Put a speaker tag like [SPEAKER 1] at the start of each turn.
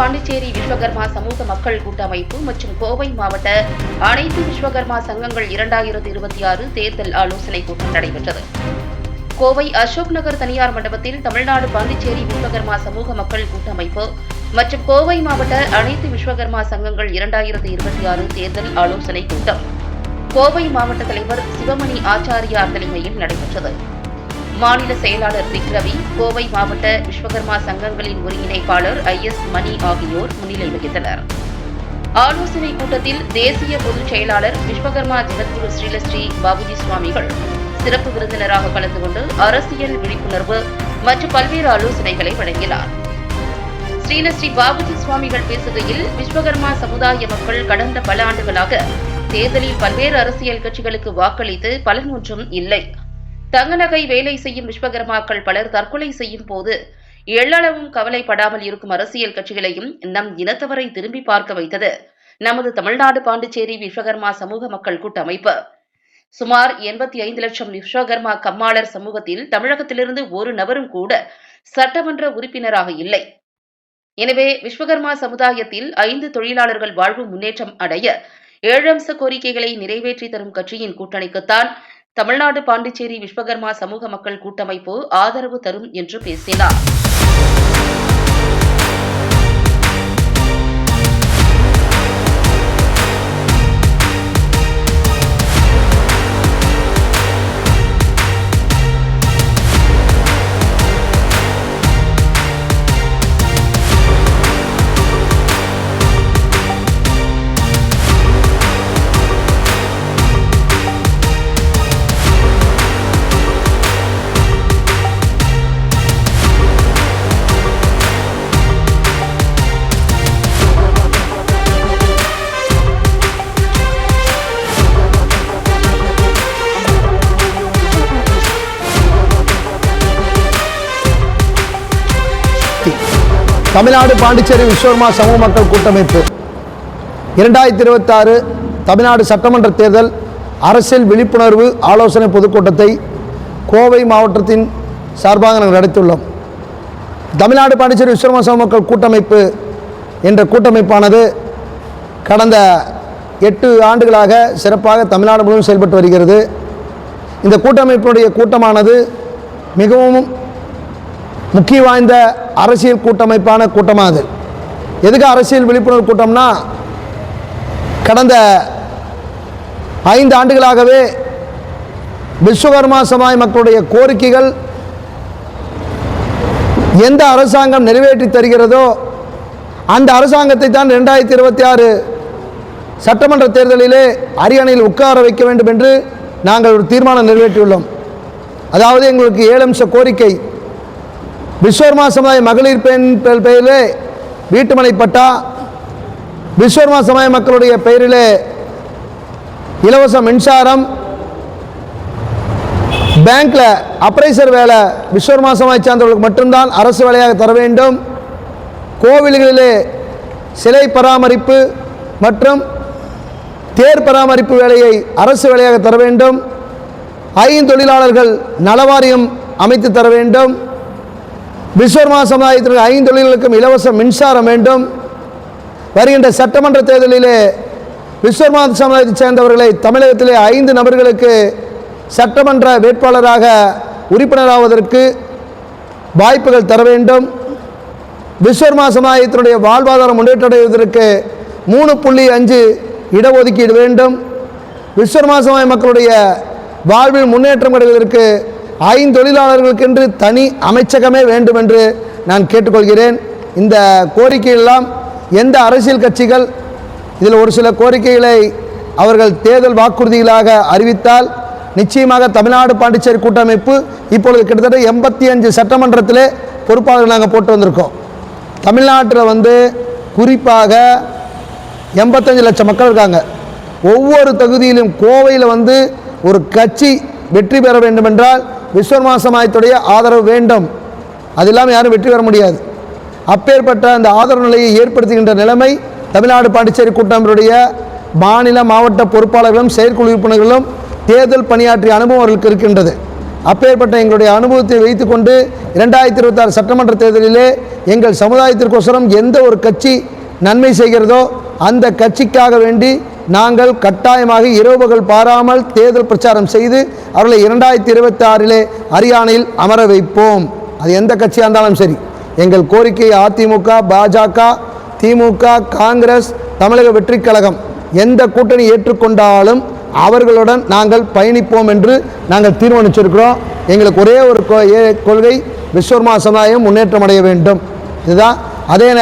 [SPEAKER 1] பாண்டிச்சேரி விஸ்வகர்மா சமூக மக்கள் கூட்டமைப்பு மற்றும் கோவை மாவட்ட அனைத்து விஸ்வகர்மா சங்கங்கள் 2026 தேர்தல் ஆலோசனைக் கூட்டம் நடைபெற்றது. கோவை அசோக் நகர் தனியார் மண்டபத்தில் தமிழ்நாடு பாண்டிச்சேரி விஸ்வகர்மா சமூக மக்கள் கூட்டமைப்பு மற்றும் கோவை மாவட்ட அனைத்து விஸ்வகர்மா சங்கங்கள் 2026 தேர்தல் ஆலோசனைக் கூட்டம் கோவை மாவட்ட தலைவர் சிவமணி ஆச்சாரியார் தலைமையில் நடைபெற்றது. மாநில செயலாளர் விக்ரவி, கோவை மாவட்ட விஸ்வகர்மா சங்கங்களின் ஒருங்கிணைப்பாளர் IS மணி ஆகியோர் முன்னிலை வகித்தனர். ஆலோசனைக் கூட்டத்தில் தேசிய பொதுச் செயலாளர் விஸ்வகர்மா ஜெகத்குரு ஸ்ரீலஸ்ரீ பாபுஜி சுவாமிகள் சிறப்பு விருந்தினராக கலந்து கொண்டு அரசியல் விழிப்புணர்வு மற்றும் பல்வேறு ஆலோசனைகளை வழங்கினார். ஸ்ரீலஸ்ரீ பாபுஜி சுவாமிகள் பேசுகையில், விஸ்வகர்மா சமுதாய மக்கள் கடந்த பல ஆண்டுகளாக தேர்தலில் பல்வேறு அரசியல் கட்சிகளுக்கு வாக்களித்து பலன் ஒன்றும் இல்லை. தங்க நகை வேலை செய்யும் விஸ்வகர்மாக்கள் பலர் தற்கொலை செய்யும் போது எள்ளளவும் கவலைப்படாமல் இருக்கும் அரசியல் கட்சிகளையும் நம் இனத்தவரை திரும்பி பார்க்க வைத்தது நமது தமிழ்நாடு பாண்டிச்சேரி விஸ்வகர்மா சமூக மக்கள் கூட்டமைப்பு. சுமார் 85 லட்சம் விஸ்வகர்மா கம்மாளர் சமூகத்தில் தமிழகத்திலிருந்து ஒரு நபரும் கூட சட்டமன்ற உறுப்பினராக இல்லை. எனவே விஸ்வகர்மா சமுதாயத்தில் 5 தொழிலாளர்கள் வாழ்வு முன்னேற்றம் அடைய 7 அம்ச கோரிக்கைகளை நிறைவேற்றி தரும் கட்சியின் கூட்டணிக்குத்தான் தமிழ்நாடு பாண்டிச்சேரி விஸ்வகர்மா சமூக மக்கள் கூட்டமைப்பு ஆதரவு தரும் என்று பேசினார்.
[SPEAKER 2] தமிழ்நாடு பாண்டிச்சேரி விஸ்வகர்மா சமூக மக்கள் கூட்டமைப்பு 2026 தமிழ்நாடு சட்டமன்ற தேர்தல் அரசியல் விழிப்புணர்வு ஆலோசனை பொதுக்கூட்டத்தை கோவை மாவட்டத்தின் சார்பாக நாங்கள் நடத்தியுள்ளோம். தமிழ்நாடு பாண்டிச்சேரி விஸ்வகர்மா சமூக மக்கள் கூட்டமைப்பு என்ற கூட்டமைப்பானது கடந்த 8 ஆண்டுகளாக சிறப்பாக தமிழ்நாடு முழுவதும் செயல்பட்டு வருகிறது. இந்த கூட்டமைப்புடைய கூட்டமானது மிகவும் முக்கிய வாய்ந்த அரசியல் கூட்டமைப்பான கூட்டமானது. எதுக்கு அரசியல் விழிப்புணர்வு கூட்டம்னா, கடந்த 5 ஆண்டுகளாகவே விஸ்வகர்மா சமுதாய மக்களுடைய கோரிக்கைகள் எந்த அரசாங்கம் நிறைவேற்றி தருகிறதோ அந்த அரசாங்கத்தை தான் 2026 சட்டமன்ற தேர்தலிலே அரியணையில் உட்கார வைக்க வேண்டும் என்று நாங்கள் ஒரு தீர்மானம் நிறைவேற்றியுள்ளோம். அதாவது எங்களுக்கு 7 அம்ச கோரிக்கை: விஸ்வகர்மா சமுதாய மகளிர் பெயரிலே வீட்டுமனை பட்டா, விஸ்வகர்மா சமுதாய மக்களுடைய பெயரிலே இலவச மின்சாரம், பேங்க்ல அப்ரைசர் வேலை விஸ்வகர்மா சமுதாய சார்ந்தவர்களுக்கு மட்டும்தான் அரசு வேலையாக தர வேண்டும், கோவில்களிலே சிலை பராமரிப்பு மற்றும் தேர் பராமரிப்பு வேலையை அரசு வேலையாக தர வேண்டும், 5 தொழிலாளர்கள் நலவாரியம் அமைத்து தர வேண்டும், விஸ்வகர்மா சமுதாயத்திற்கு 5 தொழில்களுக்கும் இலவச மின்சாரம் வேண்டும். வருகின்ற சட்டமன்ற தேர்தலிலே விஸ்வகர்மா சமுதாயத்தைச் சேர்ந்தவர்களை தமிழகத்திலே 5 நபர்களுக்கு சட்டமன்ற வேட்பாளராக உறுப்பினராவதற்கு வாய்ப்புகள் தர வேண்டும். விஸ்வகர்மா சமுதாயத்தினுடைய வாழ்வாதாரம் முன்னேற்றடைவதற்கு 3.5 இடஒதுக்கீடு வேண்டும். விஸ்வகர்மா சமுதாய மக்களுடைய வாழ்வில் முன்னேற்றம் அடைவதற்கு 5 தொழிலாளர்களுக்கென்று தனி அமைச்சகமே வேண்டும் என்று நான் கேட்டுக்கொள்கிறேன். இந்த கோரிக்கையெல்லாம் எந்த அரசியல் கட்சிகள் இதில் ஒரு சில கோரிக்கைகளை அவர்கள் தேர்தல் வாக்குறுதிகளாக அறிவித்தால் நிச்சயமாக தமிழ்நாடு பாண்டிச்சேரி கூட்டமைப்பு இப்பொழுது கிட்டத்தட்ட 85 சட்டமன்றத்திலே பொறுப்பாளர்கள் நாங்கள் போட்டு வந்திருக்கோம். தமிழ்நாட்டில் குறிப்பாக 85 லட்சம் மக்கள் இருக்காங்க. ஒவ்வொரு தொகுதியிலும் கோவையில் ஒரு கட்சி வெற்றி பெற வேண்டுமென்றால் விஸ்வகர்மா சமுதாயத்துடைய ஆதரவு வேண்டும். அது இல்லாமல் யாரும் வெற்றி பெற முடியாது. அப்பேற்பட்ட அந்த ஆதரவு நிலையை ஏற்படுத்துகின்ற நிலைமை தமிழ்நாடு பாண்டிச்சேரி கூட்டமைப்புடைய மாநில மாவட்ட பொறுப்பாளர்களும் செயற்குழு உறுப்பினர்களும் தேர்தல் பணியாற்றிய அனுபவம் அவர்களுக்கு இருக்கின்றது. அப்பேற்பட்ட எங்களுடைய அனுபவத்தை வைத்துக்கொண்டு 2026 சட்டமன்ற தேர்தலிலே எங்கள் சமுதாயத்திற்கோசரம் எந்த ஒரு கட்சி நன்மை செய்கிறதோ அந்த கட்சிக்காக வேண்டி நாங்கள் கட்டாயமாக இரவு பகல் பாராமல் தேர்தல் பிரச்சாரம் செய்து அவர்களை 2026 ஹரியானையில் அமர வைப்போம். அது எந்த கட்சியாக இருந்தாலும் சரி. எங்கள் கோரிக்கை அதிமுக, பாஜக, திமுக, காங்கிரஸ், தமிழக வெற்றிக் கழகம் எந்த கூட்டணி ஏற்றுக்கொண்டாலும் அவர்களுடன் நாங்கள் பயணிப்போம் என்று நாங்கள் தீர்மானிச்சிருக்கிறோம். எங்களுக்கு ஒரே ஒரு கொள்கை, விஸ்வகர்மா சமுதாயம் முன்னேற்றம் அடைய வேண்டும். இதுதான். அதே